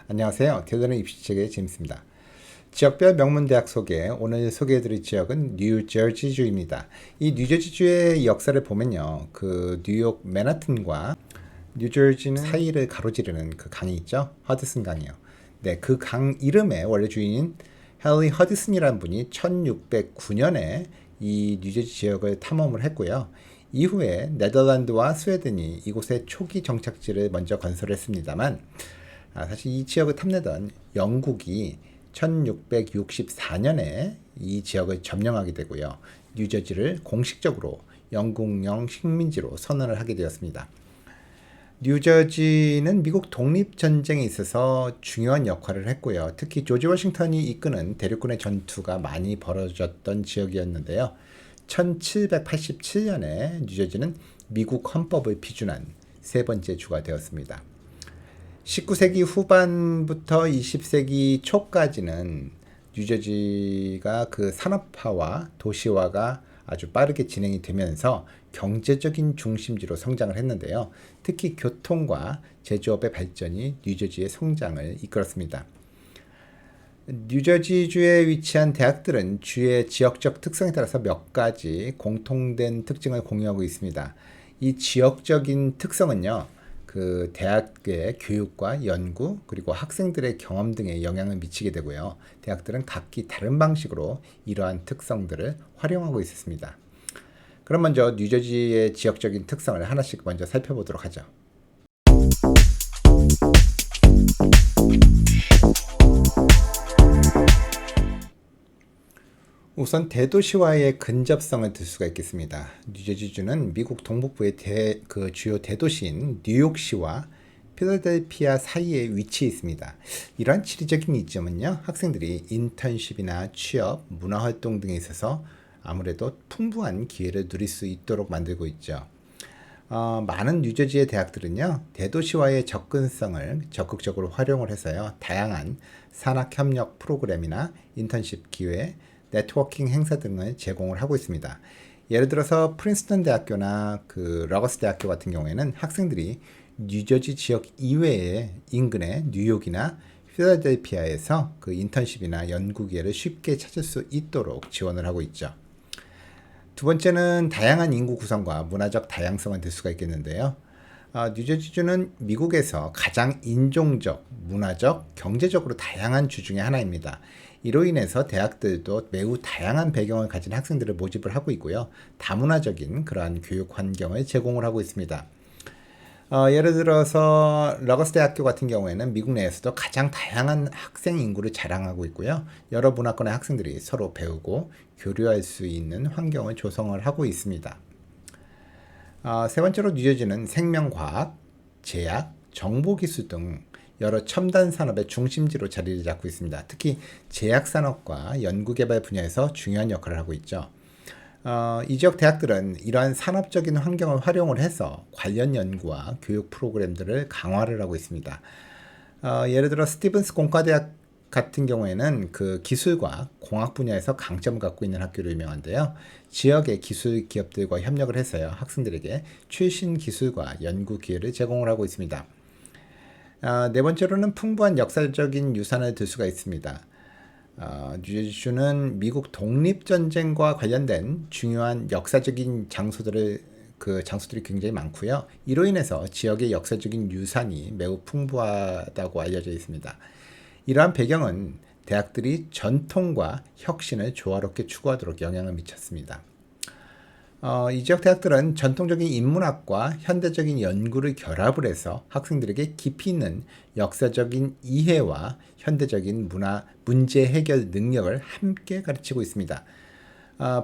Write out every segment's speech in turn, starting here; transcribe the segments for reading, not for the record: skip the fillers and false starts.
안녕하세요. 테드는 입시책의 제임스입니다. 지역별 명문대학 소개, 오늘 소개해드릴 지역은 뉴저지주입니다. 이 뉴저지주의 역사를 보면요, 그 뉴욕 맨하튼과 뉴저지는 사이를 가로지르는 그 강이 있죠, 허드슨 강이요. 네, 그 강 이름의 원래 주인인 헨리 허드슨이라는 분이 1609년에 이 뉴저지 지역을 탐험을 했고요. 이후에 네덜란드와 스웨덴이 이곳에 초기 정착지를 먼저 건설했습니다만, 사실 이 지역을 탐내던 영국이 1664년에 이 지역을 점령하게 되고요. 뉴저지를 공식적으로 영국령 식민지로 선언을 하게 되었습니다. 뉴저지는 미국 독립전쟁에 있어서 중요한 역할을 했고요. 특히 조지 워싱턴이 이끄는 대륙군의 전투가 많이 벌어졌던 지역이었는데요. 1787년에 뉴저지는 미국 헌법을批准한 세 번째 주가 되었습니다. 19세기 후반부터 20세기 초까지는 뉴저지가 그 산업화와 도시화가 아주 빠르게 진행이 되면서 경제적인 중심지로 성장을 했는데요. 특히 교통과 제조업의 발전이 뉴저지의 성장을 이끌었습니다. 뉴저지주에 위치한 대학들은 주의 지역적 특성에 따라서 몇 가지 공통된 특징을 공유하고 있습니다. 이 지역적인 특성은요, 그 대학의 교육과 연구 그리고 학생들의 경험 등에 영향을 미치게 되고요. 대학들은 각기 다른 방식으로 이러한 특성들을 활용하고 있습니다. 그럼 먼저 뉴저지의 지역적인 특성을 하나씩 먼저 살펴보도록 하죠. 우선 대도시와의 근접성을 들 수가 있겠습니다. 뉴저지주는 미국 동북부의 그 주요 대도시인 뉴욕시와 필라델피아 사이에 위치해 있습니다. 이러한 지리적인 이점은요, 학생들이 인턴십이나 취업, 문화활동 등에 있어서 아무래도 풍부한 기회를 누릴 수 있도록 만들고 있죠. 많은 뉴저지의 대학들은요, 대도시와의 접근성을 적극적으로 활용을 해서요, 다양한 산학협력 프로그램이나 인턴십 기회, 네트워킹 행사 등을 제공을 하고 있습니다. 예를 들어서 프린스턴 대학교나 그 러거스 대학교 같은 경우에는 학생들이 뉴저지 지역 이외의 인근의 뉴욕이나 필라델피아에서 그 인턴십이나 연구 기회를 쉽게 찾을 수 있도록 지원을 하고 있죠. 두 번째는 다양한 인구 구성과 문화적 다양성을 들 수가 있겠는데요. 뉴저지주는 미국에서 가장 인종적, 문화적, 경제적으로 다양한 주 중에 하나입니다. 이로 인해서 대학들도 매우 다양한 배경을 가진 학생들을 모집을 하고 있고요. 다문화적인 그러한 교육 환경을 제공을 하고 있습니다. 예를 들어서 러거스 대학교 같은 경우에는 미국 내에서도 가장 다양한 학생 인구를 자랑하고 있고요. 여러 문화권의 학생들이 서로 배우고 교류할 수 있는 환경을 조성을 하고 있습니다. 세 번째로 뉴저지는 생명과학, 제약, 정보기술 등 여러 첨단 산업의 중심지로 자리를 잡고 있습니다. 특히 제약산업과 연구개발 분야에서 중요한 역할을 하고 있죠. 이 지역 대학들은 이러한 산업적인 환경을 활용을 해서 관련 연구와 교육 프로그램들을 강화를 하고 있습니다. 예를 들어 스티븐스 공과대학 같은 경우에는 그 기술과 공학 분야에서 강점을 갖고 있는 학교로 유명한데요. 지역의 기술 기업들과 협력을 해서요, 학생들에게 최신 기술과 연구 기회를 제공을 하고 있습니다. 네 번째로는 풍부한 역사적인 유산을 들 수가 있습니다. 뉴저지주는 미국 독립전쟁과 관련된 중요한 역사적인 장소들이 굉장히 많고요. 이로 인해서 지역의 역사적인 유산이 매우 풍부하다고 알려져 있습니다. 이러한 배경은 대학들이 전통과 혁신을 조화롭게 추구하도록 영향을 미쳤습니다. 이 지역 대학들은 전통적인 인문학과 현대적인 연구를 결합을 해서 학생들에게 깊이 있는 역사적인 이해와 현대적인 문제 해결 능력을 함께 가르치고 있습니다.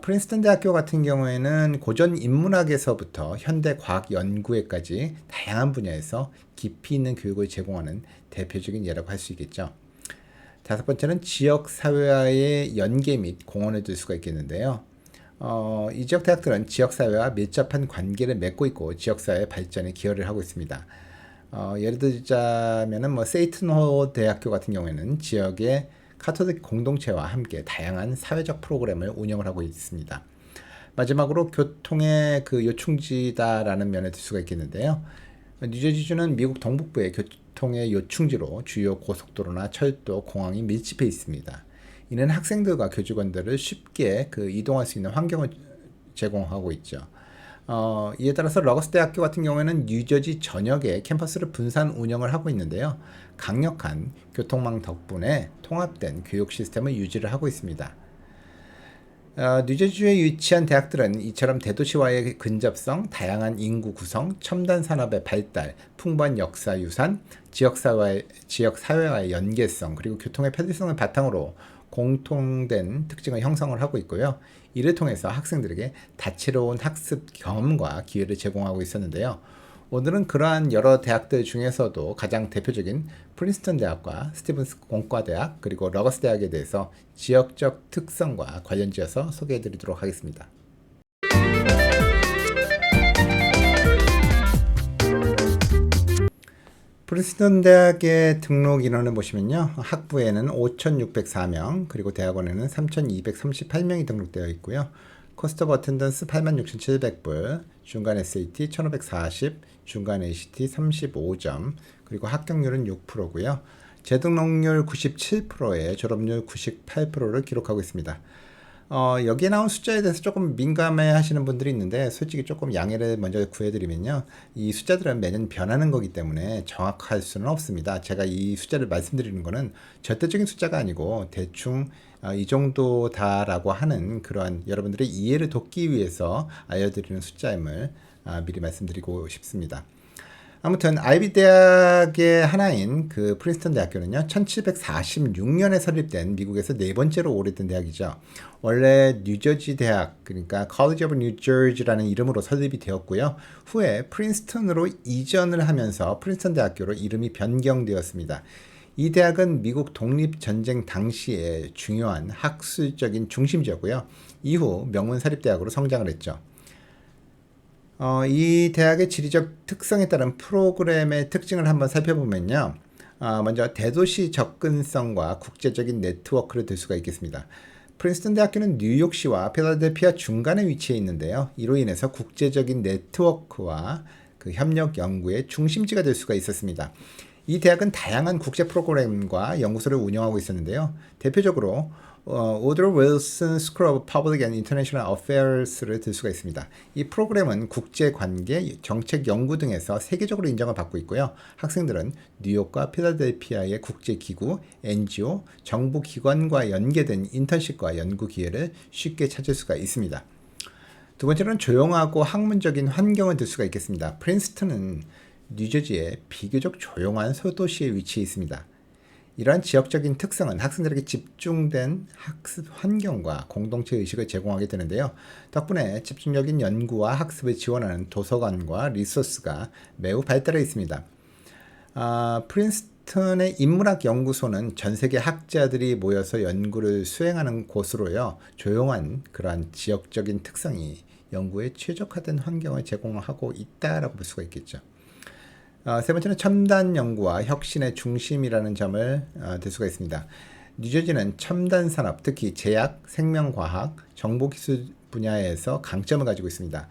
프린스턴 대학교 같은 경우에는 고전 인문학에서부터 현대 과학 연구에까지 다양한 분야에서 깊이 있는 교육을 제공하는 대표적인 예라고 할 수 있겠죠. 다섯 번째는 지역 사회와의 연계 및 공헌을 들 수가 있겠는데요. 이 지역 대학들은 지역사회와 밀접한 관계를 맺고 있고 지역사회 발전에 기여를 하고 있습니다. 예를 들자면은 세이튼호 대학교 같은 경우에는 지역의 카톨릭 공동체와 함께 다양한 사회적 프로그램을 운영을 하고 있습니다. 마지막으로 교통의 그 요충지다라는 면에 들 수가 있겠는데요. 뉴저지주는 미국 동북부의 교통의 요충지로 주요 고속도로나 철도, 공항이 밀집해 있습니다. 이는 학생들과 교직원들을 쉽게 이동할 수 있는 환경을 제공하고 있죠. 이에 따라서 러거스 대학교 같은 경우에는 뉴저지 전역에 캠퍼스를 분산 운영을 하고 있는데요. 강력한 교통망 덕분에 통합된 교육 시스템을 유지를 하고 있습니다. 뉴저지주에 위치한 대학들은 이처럼 대도시와의 근접성, 다양한 인구 구성, 첨단 산업의 발달, 풍부한 역사 유산, 지역사회와의 연계성, 그리고 교통의 편리성을 바탕으로 공통된 특징을 형성을 하고 있고요. 이를 통해서 학생들에게 다채로운 학습 경험과 기회를 제공하고 있었는데요. 오늘은 그러한 여러 대학들 중에서도 가장 대표적인 프린스턴 대학과 스티븐스 공과대학 그리고 러거스 대학에 대해서 지역적 특성과 관련지어서 소개해 드리도록 하겠습니다. 프린스턴 대학의 등록 인원을 보시면요. 학부에는 5,604명, 그리고 대학원에는 3,238명이 등록되어 있고요. 코스트 오브 어텐던스 86,700불, 중간 SAT 1,540, 중간 ACT 35점, 그리고 합격률은 6%고요. 재등록률 97%에 졸업률 98%를 기록하고 있습니다. 여기에 나온 숫자에 대해서 조금 민감해 하시는 분들이 있는데 솔직히 조금 양해를 먼저 구해드리면요. 이 숫자들은 매년 변하는 거기 때문에 정확할 수는 없습니다. 제가 이 숫자를 말씀드리는 거는 절대적인 숫자가 아니고 대충 이 정도다라고 하는 그러한 여러분들의 이해를 돕기 위해서 알려드리는 숫자임을 미리 말씀드리고 싶습니다. 아무튼 아이비 대학의 하나인 그 프린스턴 대학교는요 1746년에 설립된 미국에서 네 번째로 오래된 대학이죠. 원래 뉴저지 대학 그러니까 College of New Jersey라는 이름으로 설립이 되었고요. 후에 프린스턴으로 이전을 하면서 프린스턴 대학교로 이름이 변경되었습니다. 이 대학은 미국 독립전쟁 당시에 중요한 학술적인 중심지였고요. 이후 명문 사립대학으로 성장을 했죠. 이 대학의 지리적 특성에 따른 프로그램의 특징을 한번 살펴보면요. 먼저 대도시 접근성과 국제적인 네트워크를 들 수가 있겠습니다. 프린스턴 대학교는 뉴욕시와 필라델피아 중간에 위치해 있는데요. 이로 인해서 국제적인 네트워크와 그 협력 연구의 중심지가 될 수가 있었습니다. 이 대학은 다양한 국제 프로그램과 연구소를 운영하고 있었는데요. 대표적으로 Woodrow Wilson School of Public and International Affairs를 들 수가 있습니다. 이 프로그램은 국제관계, 정책 연구 등에서 세계적으로 인정을 받고 있고요. 학생들은 뉴욕과 필라델피아의 국제기구, NGO, 정부기관과 연계된 인턴십과 연구 기회를 쉽게 찾을 수가 있습니다. 두 번째로는 조용하고 학문적인 환경을 들 수가 있겠습니다. 프린스턴은 뉴저지의 비교적 조용한 소도시에 위치해 있습니다. 이러한 지역적인 특성은 학생들에게 집중된 학습 환경과 공동체 의식을 제공하게 되는데요. 덕분에 집중적인 연구와 학습을 지원하는 도서관과 리소스가 매우 발달해 있습니다. 프린스턴의 인문학 연구소는 전 세계 학자들이 모여서 연구를 수행하는 곳으로요. 조용한 그러한 지역적인 특성이 연구에 최적화된 환경을 제공하고 있다라고 볼 수가 있겠죠. 세 번째는 첨단 연구와 혁신의 중심이라는 점을 들 수가 있습니다. 뉴저지는 첨단 산업, 특히 제약, 생명과학, 정보기술 분야에서 강점을 가지고 있습니다.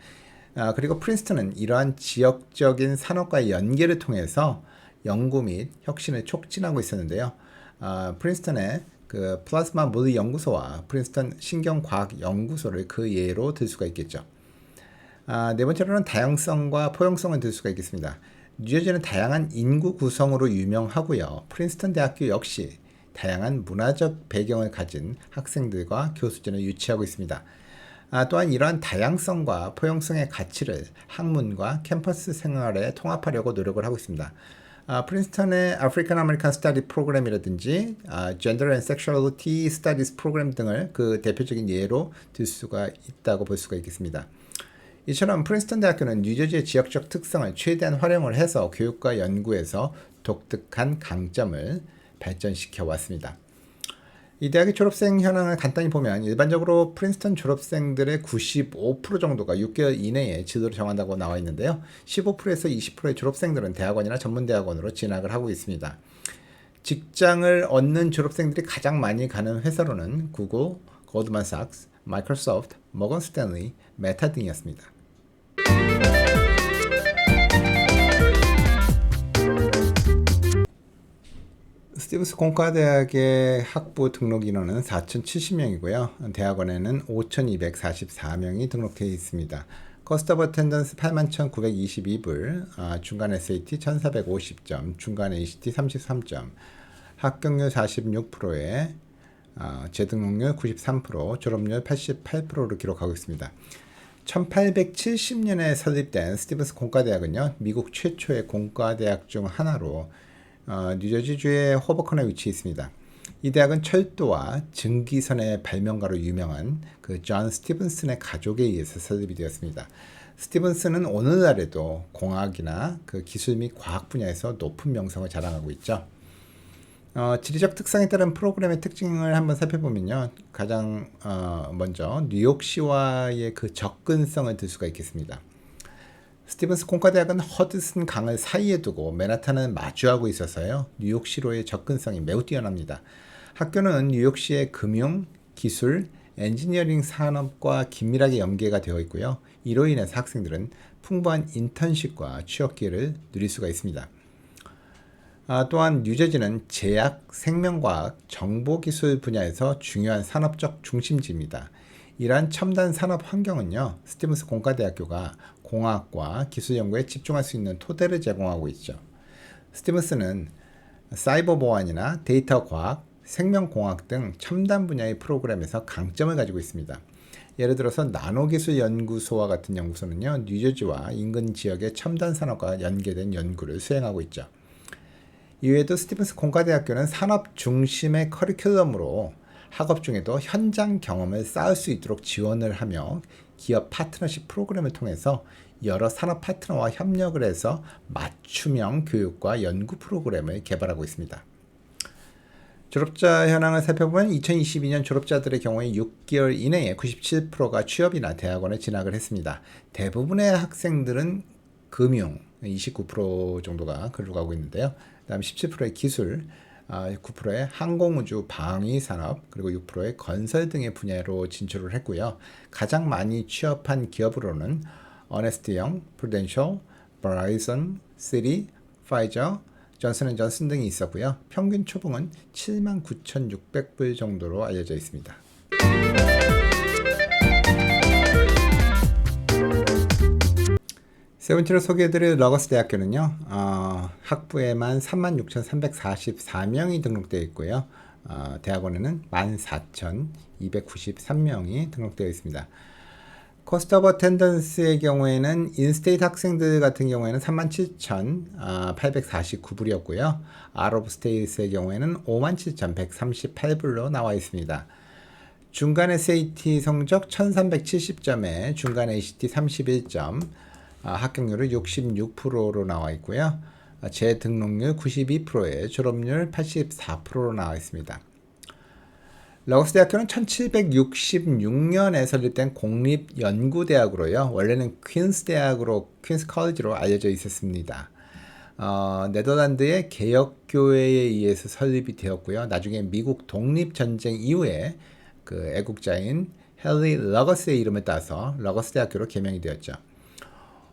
그리고 프린스턴은 이러한 지역적인 산업과의 연계를 통해서 연구 및 혁신을 촉진하고 있었는데요. 프린스턴의 그 플라즈마 물리 연구소와 프린스턴 신경과학 연구소를 그 예로 들 수가 있겠죠. 네 번째로는 다양성과 포용성을 들 수가 있겠습니다. 뉴저지는 다양한 인구 구성으로 유명하고요. 프린스턴 대학교 역시 다양한 문화적 배경을 가진 학생들과 교수진을 유치하고 있습니다. 또한 이러한 다양성과 포용성의 가치를 학문과 캠퍼스 생활에 통합하려고 노력을 하고 있습니다. 프린스턴의 African American Study 프로그램이라든지 Gender and Sexuality Studies 프로그램 등을 그 대표적인 예로 들 수가 있다고 볼 수가 있겠습니다. 이처럼 프린스턴 대학교는 뉴저지의 지역적 특성을 최대한 활용을 해서 교육과 연구에서 독특한 강점을 발전시켜 왔습니다. 이 대학의 졸업생 현황을 간단히 보면 일반적으로 프린스턴 졸업생들의 95% 정도가 6개월 이내에 진로를 정한다고 나와 있는데요. 15%에서 20%의 졸업생들은 대학원이나 전문대학원으로 진학을 하고 있습니다. 직장을 얻는 졸업생들이 가장 많이 가는 회사로는 구글, 골드만삭스, 마이크로소프트, 모건 스탠리, 메타 등이었습니다. 스티븐스 공과대학의 학부 등록 인원은 4,070명이고요. 대학원에는 5,244명이 등록되어 있습니다. 커스트 오브 어텐던스 81,922불, 중간 SAT 1,450점, 중간 ACT 33점, 합격률 46%에 재등록률 93%, 졸업률 88%를 기록하고 있습니다. 1870년에 설립된 스티븐스 공과대학은요, 미국 최초의 공과대학 중 하나로 뉴저지주의 호버컨에 위치해 있습니다. 이 대학은 철도와 증기선의 발명가로 유명한 그 존 스티븐슨의 가족에 의해서 설립이 되었습니다. 스티븐슨은 오늘날에도 공학이나 그 기술 및 과학 분야에서 높은 명성을 자랑하고 있죠. 지리적 특성에 따른 프로그램의 특징을 한번 살펴보면요, 가장 먼저 뉴욕시와의 그 접근성을 들 수가 있겠습니다. 스티븐스 공과대학은 허드슨 강을 사이에 두고 맨하탄을 마주하고 있어서요, 뉴욕시로의 접근성이 매우 뛰어납니다. 학교는 뉴욕시의 금융, 기술, 엔지니어링 산업과 긴밀하게 연계가 되어 있고요. 이로 인해서 학생들은 풍부한 인턴십과 취업 기회를 누릴 수가 있습니다. 또한 뉴저지는 제약, 생명과학, 정보기술 분야에서 중요한 산업적 중심지입니다. 이러한 첨단 산업 환경은요, 스티븐스 공과대학교가 공학과 기술 연구에 집중할 수 있는 토대를 제공하고 있죠. 스티븐스는 사이버 보안이나 데이터 과학, 생명공학 등 첨단 분야의 프로그램에서 강점을 가지고 있습니다. 예를 들어서 나노기술 연구소와 같은 연구소는요, 뉴저지와 인근 지역의 첨단 산업과 연계된 연구를 수행하고 있죠. 이외에도 스티븐스 공과대학교는 산업 중심의 커리큘럼으로 학업 중에도 현장 경험을 쌓을 수 있도록 지원을 하며 기업 파트너십 프로그램을 통해서 여러 산업 파트너와 협력을 해서 맞춤형 교육과 연구 프로그램을 개발하고 있습니다. 졸업자 현황을 살펴보면 2022년 졸업자들의 경우에 6개월 이내에 97%가 취업이나 대학원에 진학을 했습니다. 대부분의 학생들은 금융 29% 정도가 그로 가고 있는데요. 그다음 17%의 기술, 9%의 항공우주 방위산업, 그리고 6%의 건설 등의 분야로 진출을 했고요. 가장 많이 취업한 기업으로는 어네스트영, 프루덴셜, 버라이즌, 시리, 파이저, 존슨앤존슨 등이 있었고요. 평균 초봉은 79,600불 정도로 알려져 있습니다. 세 번째로 소개해드릴 러거스 대학교는요, 학부에만 36,344명이 등록되어 있고요. 대학원에는 14,293명이 등록되어 있습니다. 코스트 오브 어텐던스의 경우에는 인스테이트 학생들 같은 경우에는 37,849불이었고요. 아웃 오브 스테이트의 경우에는 57,138불로 나와 있습니다. 중간 SAT 성적 1370점에 중간 ACT 31점, 합격률은 66%로 나와 있고요. 재등록률 92%에 졸업률 84%로 나와 있습니다. 러거스 대학교는 1766년에 설립된 공립연구대학으로요. 원래는 퀸스 컬리지로 알려져 있었습니다. 네덜란드의 개혁교회에 의해서 설립이 되었고요. 나중에 미국 독립전쟁 이후에 그 애국자인 헨리 러거스의 이름을 따서 러거스 대학교로 개명이 되었죠.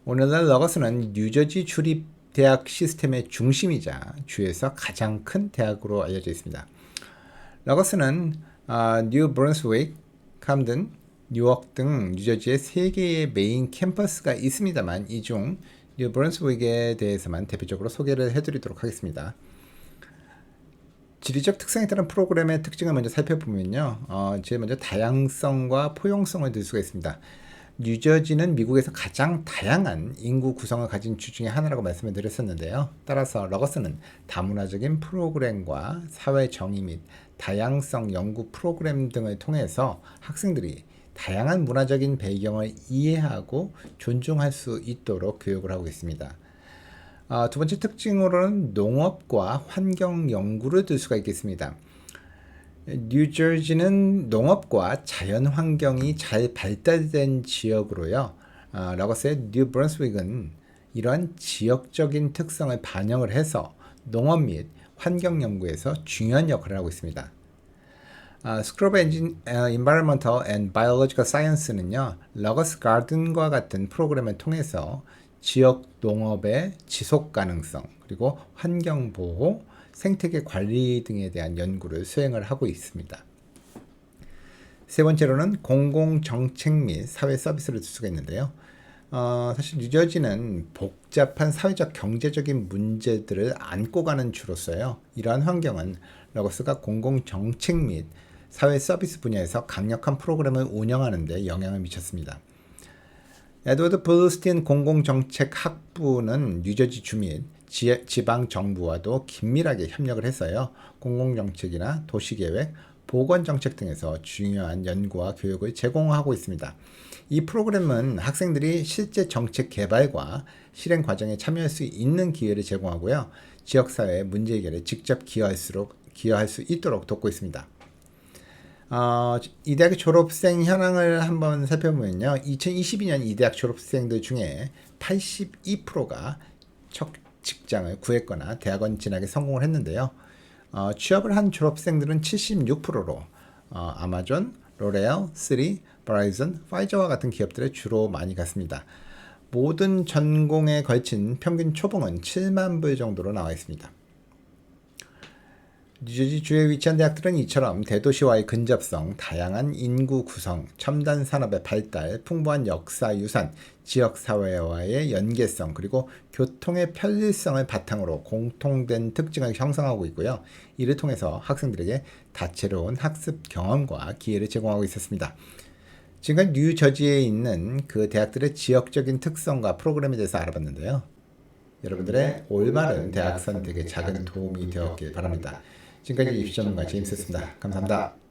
오늘날 러거스는 뉴저지 주립대학 시스템의 중심이자 주에서 가장 큰 대학으로 알려져 있습니다. 러거스는 뉴 브런스윅, camden, 뉴욕 등 뉴저지의 3개의 메인 캠퍼스가 있습니다만 이 중 뉴 브런스윅에 대해서만 대표적으로 소개를 해드리도록 하겠습니다. 지리적 특성에 따른 프로그램의 특징을 먼저 살펴보면요. 제일 먼저 다양성과 포용성을 들 수가 있습니다. 뉴저지는 미국에서 가장 다양한 인구 구성을 가진 주 중에 하나라고 말씀을 드렸었는데요. 따라서 러거스는 다문화적인 프로그램과 사회 정의 및 다양성 연구 프로그램 등을 통해서 학생들이 다양한 문화적인 배경을 이해하고 존중할 수 있도록 교육을 하고 있습니다. 두 번째 특징으로는 농업과 환경 연구를 들 수가 있겠습니다. 뉴저지는 농업과 자연 환경이 잘 발달된 지역으로요. 라고스의 뉴브런스윅은 이러한 지역적인 특성을 반영을 해서 농업 및 환경 연구에서 중요한 역할을 하고 있습니다. School of Environmental and Biological Science는요, 러거스 가든과 같은 프로그램을 통해서 지역 농업의 지속 가능성, 그리고 환경 보호, 생태계 관리 등에 대한 연구를 수행을 하고 있습니다. 세 번째로는 공공정책 및 사회 서비스를 들 수가 있는데요. 사실 뉴저지는 복잡한 사회적 경제적인 문제들을 안고 가는 주로서요. 이러한 환경은 러거스가 공공정책 및 사회 서비스 분야에서 강력한 프로그램을 운영하는 데 영향을 미쳤습니다. 에드워드 블루스틴 공공정책 학부는 뉴저지 주 및 지방 정부와도 긴밀하게 협력을 해서요. 공공정책이나 도시계획, 보건정책 등에서 중요한 연구와 교육을 제공하고 있습니다. 이 프로그램은 학생들이 실제 정책 개발과 실행 과정에 참여할 수 있는 기회를 제공하고요. 지역사회의 문제 해결에 직접 기여할 수 있도록 돕고 있습니다. 이 대학 졸업생 현황을 한번 살펴보면요. 2022년 이 대학 졸업생들 중에 82%가 첫 직장을 구했거나 대학원 진학에 성공을 했는데요. 취업을 한 졸업생들은 76%로 아마존, 로레알, 쓰리, 버라이즌, 파이저와 같은 기업들에 주로 많이 갔습니다. 모든 전공에 걸친 평균 초봉은 7만 불 정도로 나와 있습니다. 뉴저지 주에 위치한 대학들은 이처럼 대도시와의 근접성, 다양한 인구 구성, 첨단 산업의 발달, 풍부한 역사 유산, 지역사회와의 연계성, 그리고 교통의 편리성을 바탕으로 공통된 특징을 형성하고 있고요. 이를 통해서 학생들에게 다채로운 학습 경험과 기회를 제공하고 있었습니다. 지금까지 뉴저지에 있는 그 대학들의 지역적인 특성과 프로그램에 대해서 알아봤는데요. 여러분들의 올바른 대학 선택에 작은 도움이 되었길 바랍니다. 지금까지 입시 전문가 제임스였습니다. 감사합니다.